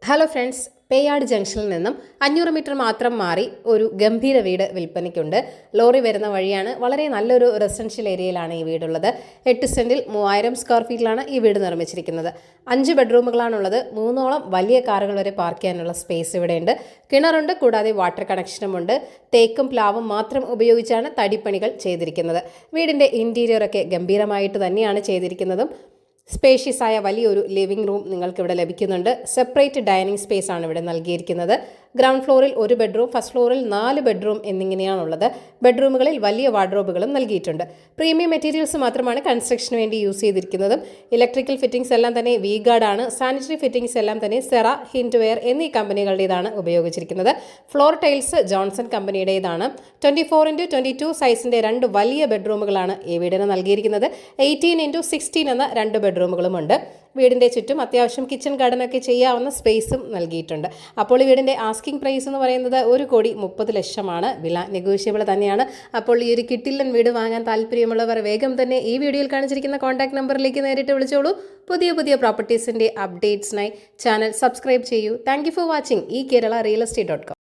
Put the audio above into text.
Hello friends, Peyad ജംഗ്ഷനിൽ നിന്നും 500 metre മാത്രം മാറി ഒരു ഗംഭീര വീട് വിൽപ്പനയ്ക്കുണ്ട്. ലോറി വരുന്ന വഴിയാണ്. വളരെ നല്ലൊരു റെസിഡൻഷ്യൽ ഏരിയയിലാണ് ഈ വീടുള്ളത്. 8 സെന്റിൽ 3000 സ്ക്വയർ ഫീറ്റിലാണ് ഈ വീട് നിർമ്മിച്ചിരിക്കുന്നത്. 5 ബെഡ്റൂമുകളാണുള്ളത്. 3ഓളം വലിയ കാറുകൾ വരെ പാർക്ക് ചെയ്യാനുള്ള സ്പേസ് ഇവിടെയുണ്ട്. കിണറുണ്ട്, കൂടാതെ വാട്ടർ കണക്ഷനുമുണ്ട്. തേക്കും പ്ലാവും മാത്രം ഉപയോഗിച്ചാണ് തടിപ്പണികൾ ചെയ്തിരിക്കുന്നത്. വീടിൻ്റെ ഇൻറ്റീരിയറൊക്കെ ഗംഭീരമായിട്ട് തന്നെയാണ് ചെയ്തിരിക്കുന്നതും. സ്പേഷ്യസ് ആയ വലിയൊരു ലിവിംഗ് റൂം നിങ്ങൾക്ക് ഇവിടെ ലഭിക്കുന്നുണ്ട്. സെപ്പറേറ്റ് ഡൈനിങ് സ്പേസ് ആണ് ഇവിടെ നൽകിയിരിക്കുന്നത്. ഗ്രൗണ്ട് ഫ്ലോറിൽ 1 ബെഡ്റൂം, ഫസ്റ്റ് ഫ്ലോറിൽ 4 ബെഡ്റൂം എന്നിങ്ങനെയാണുള്ളത്. ബെഡ്റൂമുകളിൽ വലിയ വാർഡ്രോബുകളും നൽകിയിട്ടുണ്ട്. പ്രീമിയം മെറ്റീരിയൽസ് മാത്രമാണ് കൺസ്ട്രക്ഷന് വേണ്ടി യൂസ് ചെയ്തിരിക്കുന്നതും. ഇലക്ട്രിക്കൽ ഫിറ്റിംഗ്സ് എല്ലാം തന്നെ വി-ഗാർഡ് ആണ്. സാനിറ്ററി ഫിറ്റിംഗ്സ് എല്ലാം തന്നെ സെറ, ഹിൻഡ്വെയർ എന്നീ കമ്പനികളുടേതാണ് ഉപയോഗിച്ചിരിക്കുന്നത്. ഫ്ലോർ ടൈൽസ് ജോൺസൺ കമ്പനിയുടേതാണ്. 24x22 സൈസിന്റെ 2 വലിയ ബെഡ്റൂമുകളാണ് ഈ വീടിന് നൽകിയിരിക്കുന്നത്. 18x16 എന്ന 2 ബെഡ്റൂമുകളുമുണ്ട്. വീടിൻ്റെ ചുറ്റും അത്യാവശ്യം കിച്ചൺ ഗാർഡനൊക്കെ ചെയ്യാവുന്ന സ്പേസും നൽകിയിട്ടുണ്ട്. അപ്പോൾ ഈ വീടിൻ്റെ ആസ്കിംഗ് പ്രൈസ് എന്ന് പറയുന്നത് 1,30,00,000 വില നെഗോഷ്യബിൾ തന്നെയാണ്. അപ്പോൾ ഈ ഒരു കിട്ടില്ലൻ വീട് വാങ്ങാൻ താല്പര്യമുള്ളവർ വേഗം തന്നെ ഈ വീഡിയോയിൽ കാണിച്ചിരിക്കുന്ന കോൺടാക്ട് നമ്പറിലേക്ക് നേരിട്ട് വിളിച്ചോളൂ. പുതിയ പ്രോപ്പർട്ടീസിൻ്റെ അപ്ഡേറ്റ്സിനായി ചാനൽ സബ്സ്ക്രൈബ് ചെയ്യൂ. താങ്ക് യു ഫോർ വാച്ചിങ് ഈ കേരള റിയൽ എസ്റ്റേറ്റ്.com.